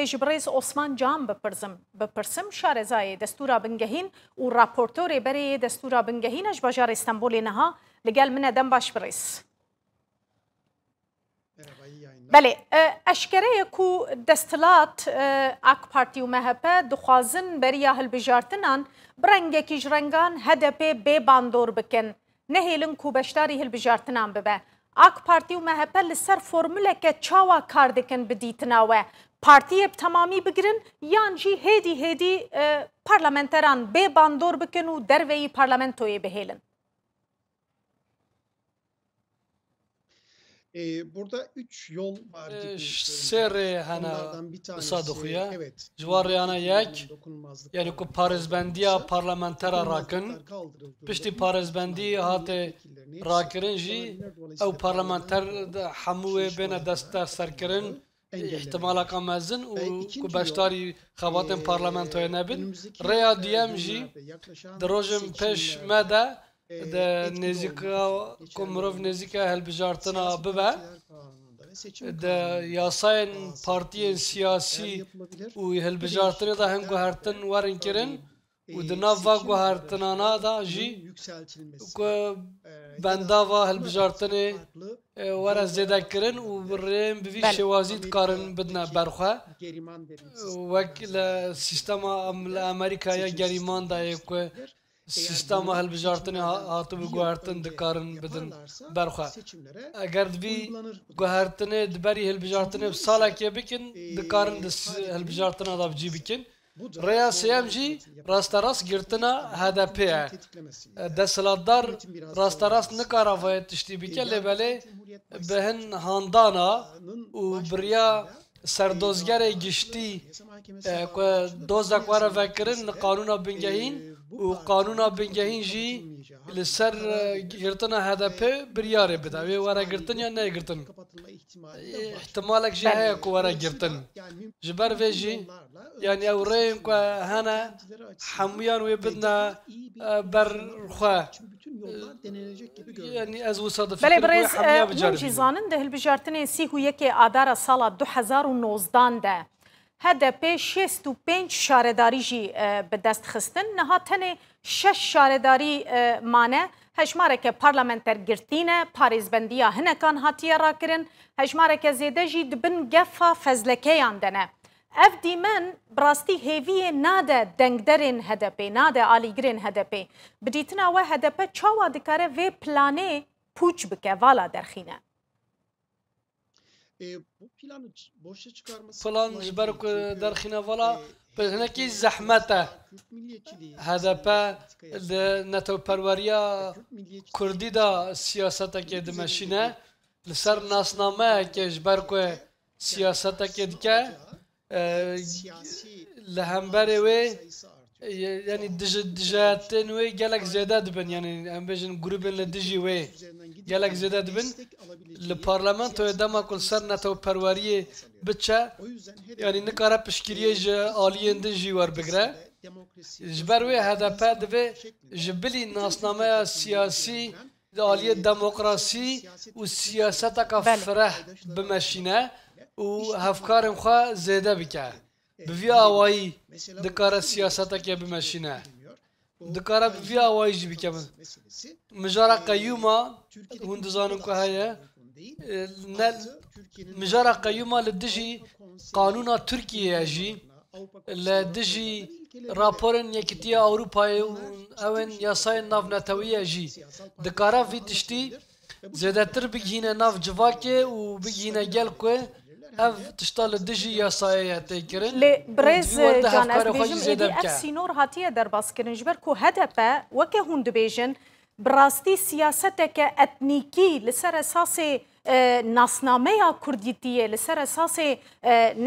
ji birêz Osman Can bipirsim şarezayê destûra bingehîn û raportorê berê destûra bingehîn ji bajarê Stenbolê niha li gel min e dem baş birêz. Belê eşkereye ku destilat AK Parti û MHP dixwazin beriya hilbijartinan bi rengekî ji rengan HDP bê bandor bikin nehêlin ku beşdarî hilbijartinan bibe. AK Parti û MHP li ser formüleke çawa kar dikin bi dîtina we partiyê bi temamî bigirin yan jî hêdî parlamenteran bê bandor bikin û derveyî parlamentoyê bihêlin. Burada 3 yol var gibi. Serê hene Sadıkhuya. Civarıyana yek yani ku parêzbendiya parlamentera rakin piştî parêzbendî hatê rakirin jî ew parlamenter hemû wê bêne desta serkirin ihtimalaka mezin û ku beşdarî xebatên parlamentoyê nebin. Rêya duyem jî di rojên pêş me de de nêzîka ku mirov nêzîka hilbijartina bibe de yasayên partiyên siyasî û hilbijartinê de hin guhertin werin kirin û di nav va guhertinana da jî ku bendava hilbijartinê were zêde kirin û bi rêyên bi vî şêwazî dikarin bidine berxwe wek li sîstema li Amerîkaya gerîmandayê ku sistema hilbijartinê hatibû guhertin dikarin bidin berxwe. Eger divî guhertinê di berî hilbijartinê bi salekê bikin dikarin di hilbijartina da bicî bikin. Rêya sêyem jî rasterast girtina HDP ye. Desthilatdar rasterast nikare vayê tiştî bike lêbelê bi hin handana û biriya serdozgerê giştî ku dozek were vekirin li qanûna bingehîn û qanûna bingehîn jî li ser girtina HDP biryarê bide. Wê were girtin ya negirtin. İhtimalek jî heye ku were girtin. Ji ber vê jî yani ew rêyên ku hene hemûyan wê bidine berxwe. Yani ez wisa Belê birêz hûn jî zanin di hilbijartinê sî û yekê adara sala 2019 de HDP 65 şaredarî jî bi dest xistin. Niha tenê 6 şaredarî mane hejmareke parlamenter girtîne parêzbendiya hinekan hatiye rakirin hejmareke zêde jî dibin gefa fezlekeyan de ne. Ev dîmen bi rastî hêviyê nade dengderên HDP nade alîgirên HDP. Bi dîtina we HDP çawa dikare vê planê pûç bike vala derxîne. Plan ji ber ku derxîne vala bi hinekî zehmet e. HDP li netewperweriya Kurdî da siyasetekê dimeşîne li ser nasnameyekê ji ber ku siyasetekê dike li hemberê wê yani dijatên wê gelek zêde dibin yani em bêjin grûpên li dijî wê gelek zêde dibin li parlamentoya dema ku ser netewperweriyê biçe yani nikare piştgiriyê ji aliyên din jî werbigire. Ji ber wê HDP divê ji bilî nasnameya siyasî di aliyê demokrasî û siyaseteka fireh bimeşîne û hevkarên xwe zêde bike. Bi vî awayî dikare siyasetekê bimeşîne. Dikare bi vî awayî jî bike. Mijara qeyûma hûn dizanin ku heye mijara qeyûma li dijî qanûna Tirkiyeyê jî li dijî raporên Yekîtiya Ewropayê û ewên yasayên navnetewiyê jî dikare vî tiştî zêdetir bigihîne nav civakê û bigihîne gel ku ev tişta li dijî yasayê tê kirin. Lê birêz can ez dibêjim êdî ev sînor hatiye derbaskirin ji ber ku HDP weke hûn dibêjin bi rastî siyaseteke etnîkî li ser esasê nasnameya Kurdîtiyê li ser esasê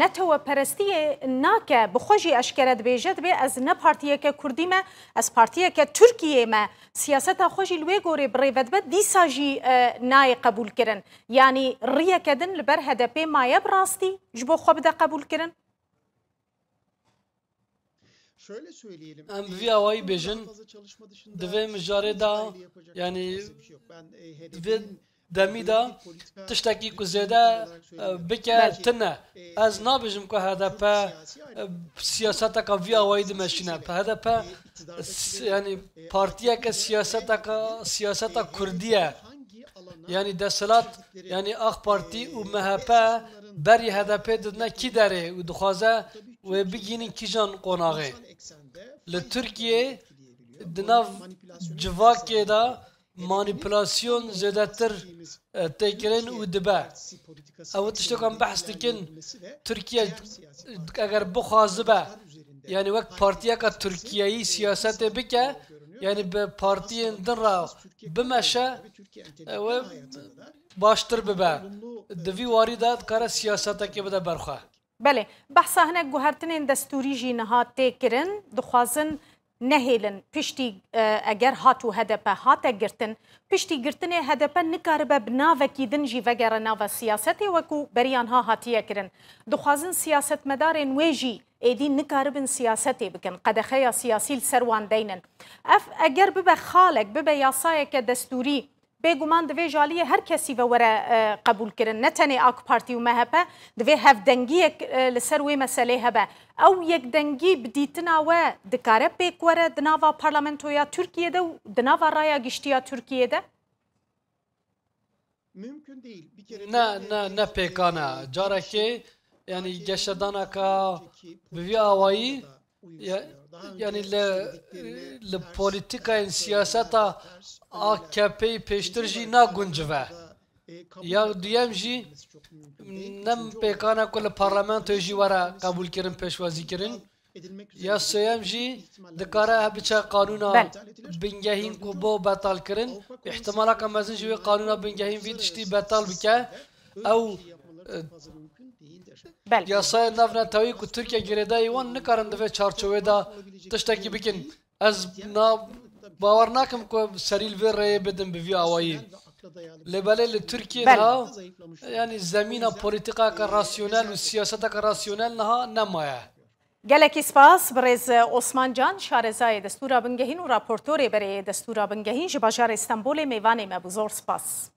netewperestiyê nake bi xwe jî eşkere dibêje dibe ez ne partiyeke Kurdî me ez partiyeke Tirkiyeyê me siyaseta xwe jî li wê gorê bi rêve dibe dîsa jî nayê qebûl kirin. Yani riyeke din li ber HDP maye bi rastî ji bo xwe bide qebûl kirin? Em vî awayî bêjin divê mijarê da yani divê دمی دا تشتکی که زیده بکه تنه از نابجم که هدف سیاست که وی آوایی دمشینه هدف یعنی پارتیه که سیاست کردیه یعنی دستلات یعنی آخ پارتی و مهپه بری هدف دادن کی داره و دخوازه و بگینین کی جان قناغه لترکیه دناف جواکه دا مانیپولاسیون زیادتر تکرین و دبه او تشتکم بحث دکن ترکیه اگر بخوازه به یعنی وقت پارتیه که ترکیه‌ای سیاست بکه یعنی به پارتی دن را بمشه و باشتر ببه دوی واری داد کار سیاست که بده برخواه بله بحث هنه گوهرتنین دستوری جی نها تکرین دخوازن نهیلن پشتی اگر هاتو هدپه هاته گرتن پشتی گرتن هدپه نکاربه بناوه کیدن جی وگر ناوه سیاستی وکو بریان ها هاتیه کرن دخوازن سیاست مدارن ویجی ایدی نکاربن سیاستی بکن قدخه سیاسی سروان دینن اگر ببه خالق ببه یاسای که دستوری بگومان دوی جالیه هر کسی و وره قبول کرن نتنی آک پارتی و مهبه دوی هف دنگی لسر وی مسئله هبه او یک دنگی بدیتنا و دکاره پیک وره دناوا پارلمنتویا ترکیه ده و دناوا رایا گشتیا ترکیه ده؟ نه پیکانه جاره که یعنی گشتدانا که بوی آوایی یعنی لپولیتیکا سیاستا AKP پیشتر جی نا گنجوه یا دویم جی نم پیکانا کل پارلمان جی ورا قبول کرن پیشوازی کرن یا سویم جی دکاره بچه قانونا بنگهین کو بو بطال کرن احتمالا که مزن جوی قانونا بنگهین ویدشتی بطال بکه او یاسای ناف نتاوی که ترکیه گریده ایوان نکارن دوی چارچوه دا تشتکی بکن از باور نکم که سریل وی رای بدن بوی آوایی لباله لترکیه نها یعنی زمین پولیتیکا که راسیونل و سیاست که راسیونل نها نمایه گلکی سپاس برز عثمان جان شارزای دستور بنگهین و راپورتوری برای دستور بنگهین جباجار استانبول میوانی مبزور سپاس